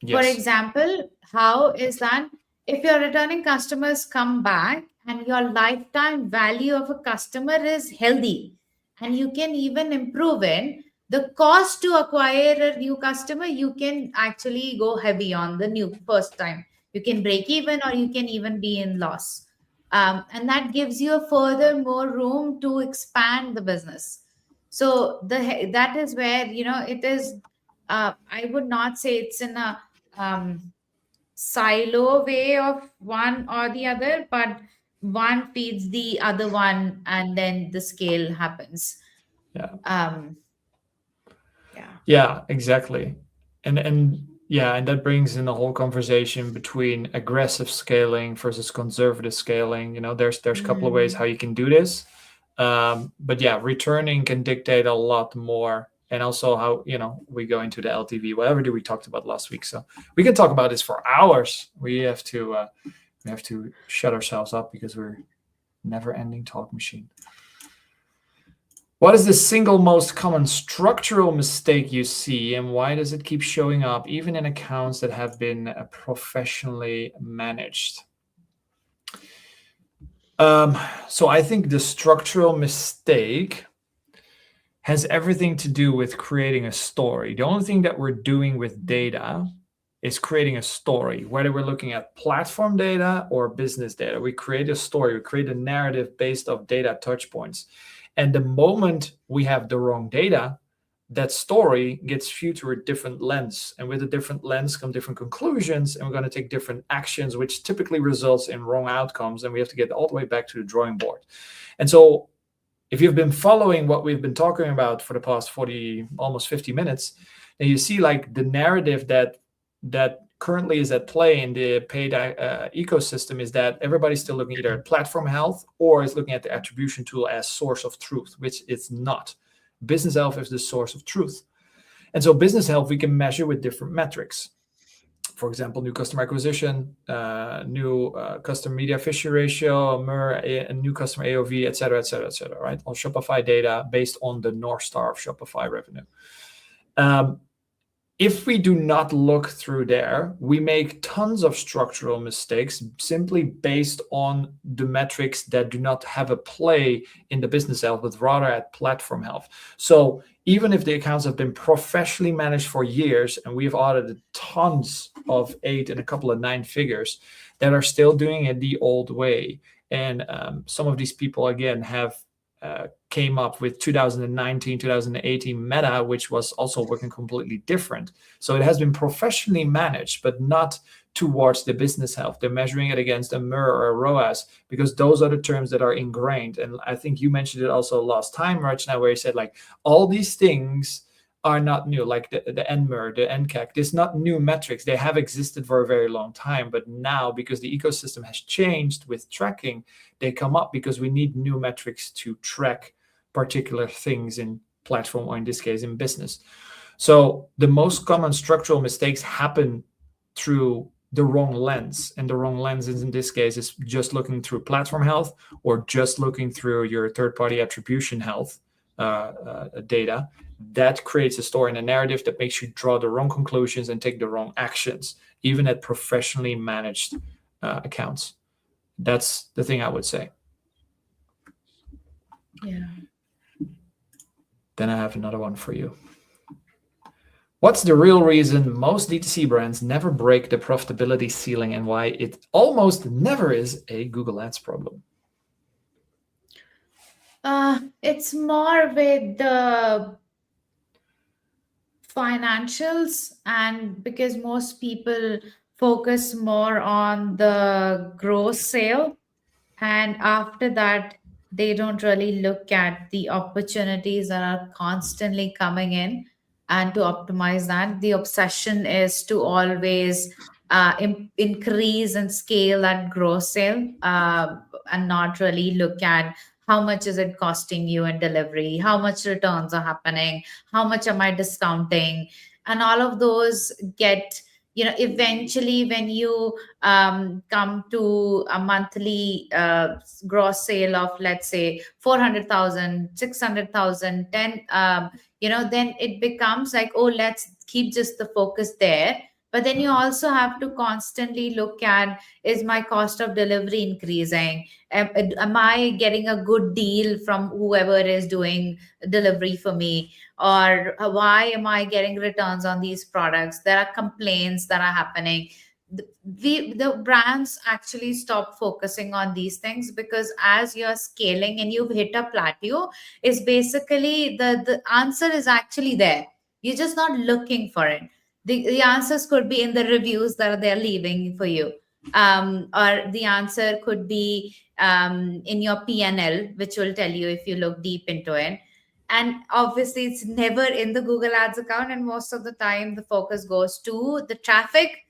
For Yes. example, how is that if your returning customers come back and your lifetime value of a customer is healthy and you can even improve it, the cost to acquire a new customer, you can actually go heavy on the new first time. You can break even or you can even be in loss. And that gives you a further more room to expand the business. So that is where, it is, I would not say it's in a silo way of one or the other, but one feeds the other one and then the scale happens. Yeah, exactly. And that brings in the whole conversation between aggressive scaling versus conservative scaling. There's a couple of ways how you can do this. But yeah, returning can dictate a lot more. And also how, we go into the LTV, whatever we talked about last week. So we can talk about this for hours. We have to shut ourselves up because we're never ending talk machine. What is the single most common structural mistake you see, and why does it keep showing up even in accounts that have been professionally managed? So I think the structural mistake has everything to do with creating a story. The only thing that we're doing with data is creating a story, whether we're looking at platform data or business data. We create a story, we create a narrative based off data touch points. And the moment we have the wrong data, that story gets viewed through a different lens. And with a different lens come different conclusions, and we're going to take different actions, which typically results in wrong outcomes. And we have to get all the way back to the drawing board. And so if you've been following what we've been talking about for the past 40, almost 50 minutes, then you see like the narrative that currently is at play in the paid ecosystem is that everybody's still looking either at platform health or is looking at the attribution tool as source of truth, which it's not. Business health is the source of truth. And so business health, we can measure with different metrics. For example, new customer acquisition, new customer media efficiency ratio, MER, a new customer AOV, et cetera, right? All Shopify data based on the North Star of Shopify revenue. if we do not look through there, we make tons of structural mistakes simply based on the metrics that do not have a play in the business health, but rather at platform health. So even if the accounts have been professionally managed for years, and we've audited tons of 8 and a couple of 9 figures that are still doing it the old way. And some of these people, again, have came up with 2019, 2018 meta, which was also working completely different. So it has been professionally managed, but not towards the business health. They're measuring it against a MER or a ROAS, because those are the terms that are ingrained. And I think you mentioned it also last time, Rachna, where you said like all these things are not new, like the NMER, the nCAC. There's not new metrics. They have existed for a very long time, but now because the ecosystem has changed with tracking, they come up because we need new metrics to track particular things in platform, or in this case in business. So the most common structural mistakes happen through the wrong lens, and the wrong lens in this case is just looking through platform health, or just looking through your third-party attribution health data. That creates a story and a narrative that makes you draw the wrong conclusions and take the wrong actions, even at professionally managed accounts. That's the thing I would say. Yeah. Then I have another one for you. What's the real reason most D2C brands never break the profitability ceiling, and why it almost never is a Google Ads problem? It's more with the financials, and because most people focus more on the gross sale, and after that they don't really look at the opportunities that are constantly coming in and to optimize that. The obsession is to always increase and scale that gross sale, and not really look at how much is it costing you in delivery, how much returns are happening, how much am I discounting, and all of those get, eventually when you come to a monthly gross sale of, let's say, 400,000, 600,000, 10, then it becomes like, oh, let's keep just the focus there. But then you also have to constantly look at, is my cost of delivery increasing? Am I getting a good deal from whoever is doing delivery for me? Or why am I getting returns on these products? There are complaints that are happening. The brands actually stop focusing on these things, because as you're scaling and you've hit a plateau, is basically the answer is actually there. You're just not looking for it. The answers could be in the reviews that they're leaving for you, or the answer could be in your P&L, which will tell you if you look deep into it. And obviously it's never in the Google Ads account, and most of the time the focus goes to the traffic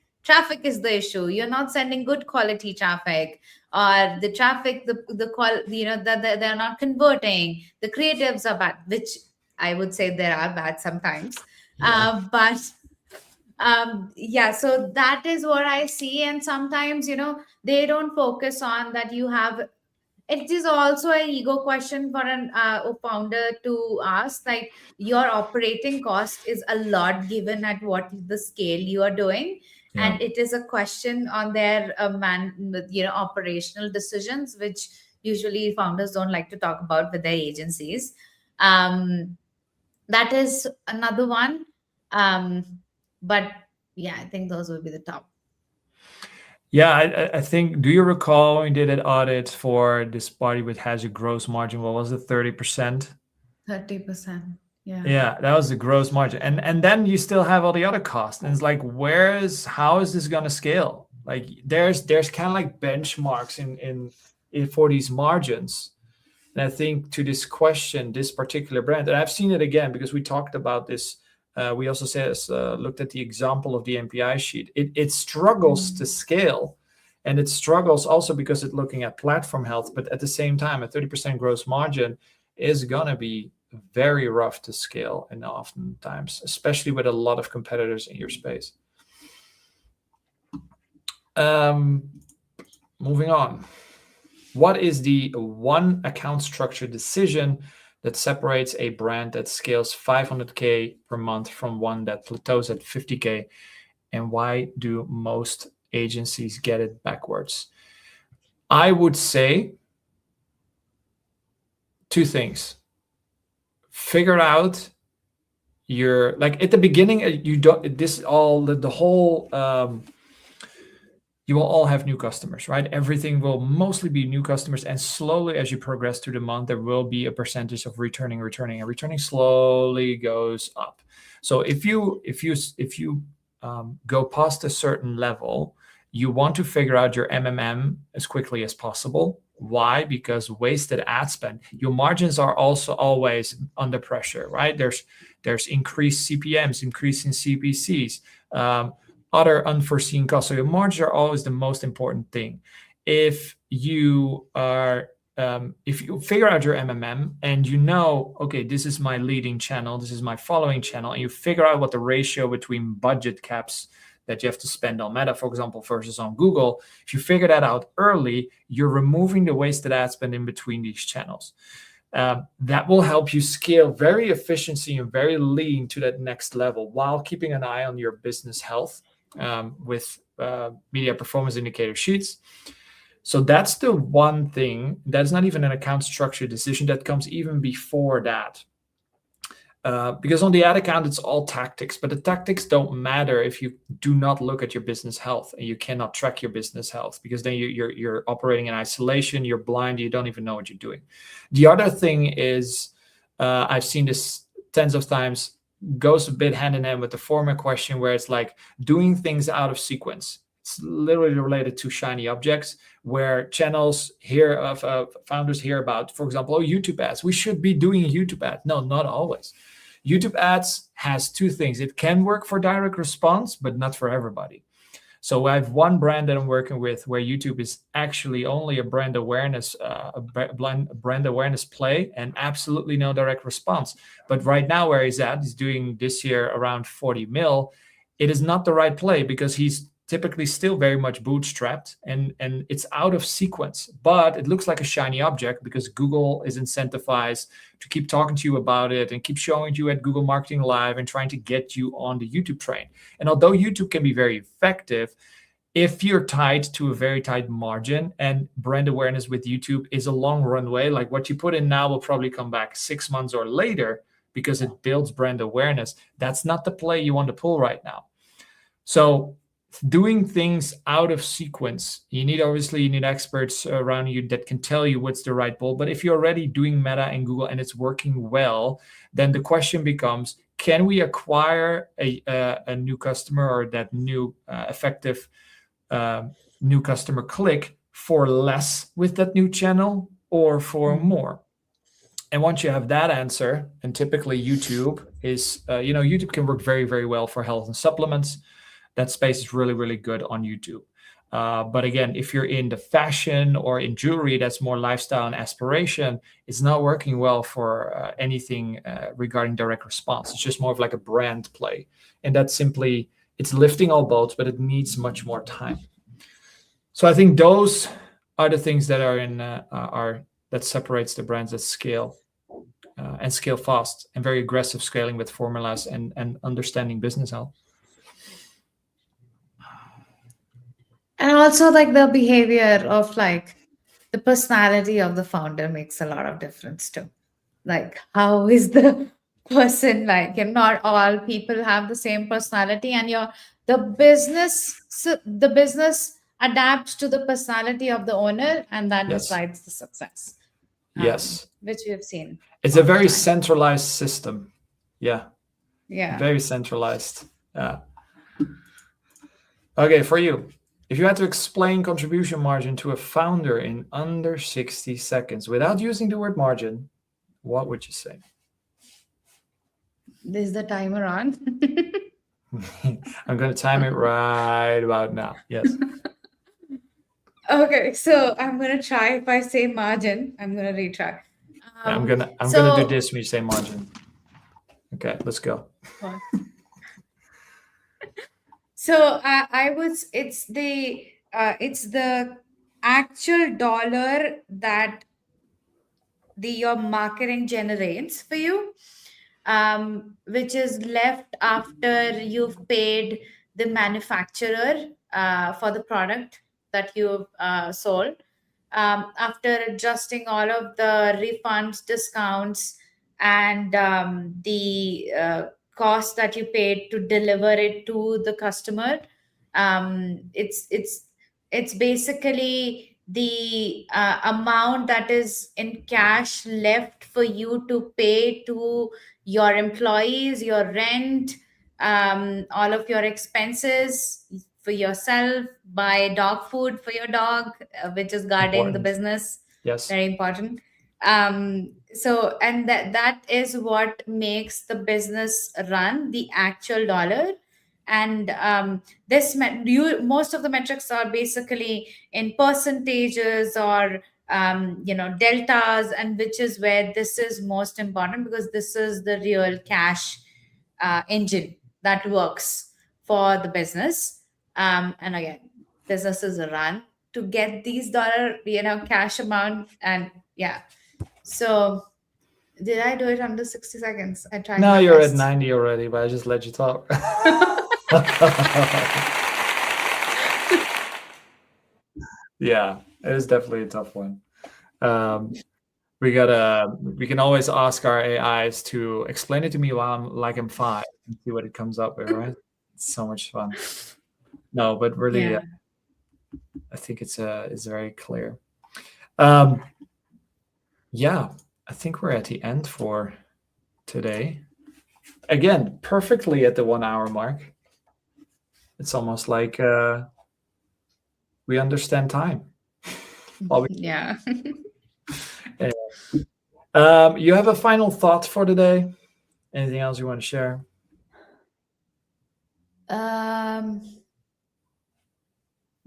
is the issue. You're not sending good quality traffic, or the traffic, the quality, that they're not converting, the creatives are bad, which I would say there are bad sometimes. But yeah, so that is what I see. And sometimes, they don't focus on that. It is also an ego question for a founder to ask, like, your operating cost is a lot given at what the scale you are doing. Yeah. And it is a question on their operational decisions, which usually founders don't like to talk about with their agencies. That is another one. But yeah, I think those would be the top. Yeah, I think, do you recall when we did an audit for this party which has a gross margin? What was it, 30%? 30%. Yeah. Yeah, that was the gross margin. And then you still have all the other costs. And it's like, how is this gonna scale? Like there's kind of like benchmarks in for these margins. And I think to this question, this particular brand, and I've seen it again because we talked about this. We also looked at the example of the MPI sheet. It struggles to scale, and it struggles also because it's looking at platform health. But at the same time, a 30% gross margin is gonna be very rough to scale, and oftentimes, especially with a lot of competitors in your space. Moving on. What is the one account structure decision that separates a brand that scales 500K per month from one that plateaus at 50K? And why do most agencies get it backwards? I would say two things. Figure out your, like at the beginning, you don't, this all, the whole, you will all have new customers, right? Everything will mostly be new customers. And slowly as you progress through the month, there will be a percentage of returning, and returning slowly goes up. So if you go past a certain level, you want to figure out your MMM as quickly as possible. Why? Because wasted ad spend, your margins are also always under pressure, right? There's increased CPMs, increase in CPCs, other unforeseen costs. So your margins are always the most important thing. If you figure out your MMM and you know, okay, this is my leading channel, this is my following channel, and you figure out what the ratio between budget caps that you have to spend on Meta, for example, versus on Google, if you figure that out early, you're removing the wasted ad spend in between these channels. That will help you scale very efficiently and very lean to that next level while keeping an eye on your business health with media performance indicator sheets. So that's the one thing. That's not even an account structure decision. That comes even before that. Because on the ad account, it's all tactics, but the tactics don't matter if you do not look at your business health, and you cannot track your business health, because then you're operating in isolation, you're blind, you don't even know what you're doing. The other thing is, I've seen this tens of times, goes a bit hand in hand with the former question, where it's like doing things out of sequence. It's literally related to shiny objects, where channels hear of founders hear about, for example, YouTube ads. We should be doing YouTube ads. No, not always. YouTube ads has two things. It can work for direct response, but not for everybody. So I have one brand that I'm working with where YouTube is actually only a brand awareness, brand awareness play, and absolutely no direct response. But right now, where he's at, he's doing this year around 40 mil. It is not the right play because he's typically still very much bootstrapped, and it's out of sequence, but it looks like a shiny object because Google is incentivized to keep talking to you about it and keep showing you at Google Marketing Live and trying to get you on the YouTube train. And although YouTube can be very effective, if you're tied to a very tight margin, and brand awareness with YouTube is a long runway, like what you put in now will probably come back 6 months or later because it builds brand awareness. That's not the play you want to pull right now. So doing things out of sequence, you need experts around you that can tell you what's the right pull. But if you're already doing Meta and Google and it's working well, then the question becomes, can we acquire a new customer, or that new effective new customer click for less with that new channel or for more? And once you have that answer, and typically YouTube is, YouTube can work very, very well for health and supplements. That space is really, really good on YouTube. But again, if you're in the fashion or in jewelry, that's more lifestyle and aspiration, it's not working well for anything regarding direct response. It's just more of like a brand play. And that's simply, it's lifting all boats, but it needs much more time. So I think those are the things that are that separates the brands that scale and scale fast, and very aggressive scaling with formulas and understanding business health. And also, like, the behavior of, like, the personality of the founder makes a lot of difference too. Like, how is the person like? And not all people have the same personality, and the business adapts to the personality of the owner, and that Yes. decides the success. Yes. Which we have seen. It's a very centralized system. Yeah. Yeah. Very centralized. Yeah. Okay, for you. If you had to explain contribution margin to a founder in under 60 seconds without using the word margin, what would you say? Is the timer on? I'm going to time it right about now. Yes. Okay, so I'm going to try. If I say margin, I'm going to retry. I'm gonna do this when you say margin. Okay, let's go. So it's the actual dollar that your marketing generates for you, which is left after you've paid the manufacturer for the product that you've sold, after adjusting all of the refunds, discounts, and the cost that you paid to deliver it to the customer. It's basically the amount that is in cash left for you to pay to your employees, your rent, all of your expenses for yourself, buy dog food for your dog, which is guarding the Important. business. Yes. Very important. So, and that is what makes the business run, the actual dollar. And most of the metrics are basically in percentages or deltas, and which is where this is most important, because this is the real cash engine that works for the business. And again, businesses run to get these dollar cash amount. And yeah, so did I do it under 60 seconds? I tried. No, my you're best. at 90 already, but I just let you talk. Yeah, it is definitely a tough one. We can always ask our AIs to explain it to me while I'm 5 and see what it comes up with, right? It's so much fun. No, but really, Yeah. I think it's very clear. Yeah, I think we're at the end for today. Again, perfectly at the 1 hour mark. It's almost like we understand time. Yeah. You have a final thought for today? Anything else you want to share?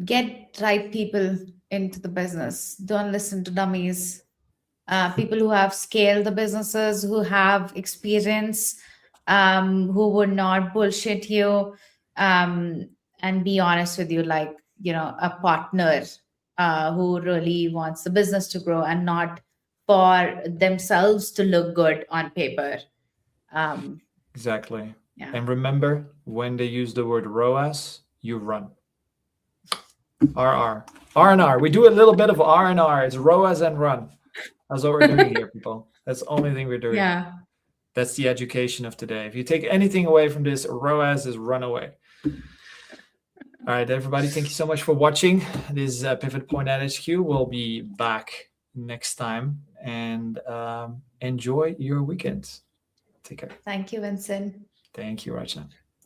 Get right people into the business. Don't listen to dummies. People who have scaled the businesses, who have experience, who would not bullshit you, and be honest with you, like, a partner who really wants the business to grow and not for themselves to look good on paper. Exactly. Yeah. And remember, when they use the word ROAS, you run. RR. R&R. We do a little bit of R&R. It's ROAS and run. That's what we're doing here, people. That's the only thing we're doing. Yeah. That's the education of today. If you take anything away from this, ROAS is run away. All right, everybody. Thank you so much for watching. This is Pivot Point at HQ. We'll be back next time, and enjoy your weekend. Take care. Thank you, Vincent. Thank you, Rachna.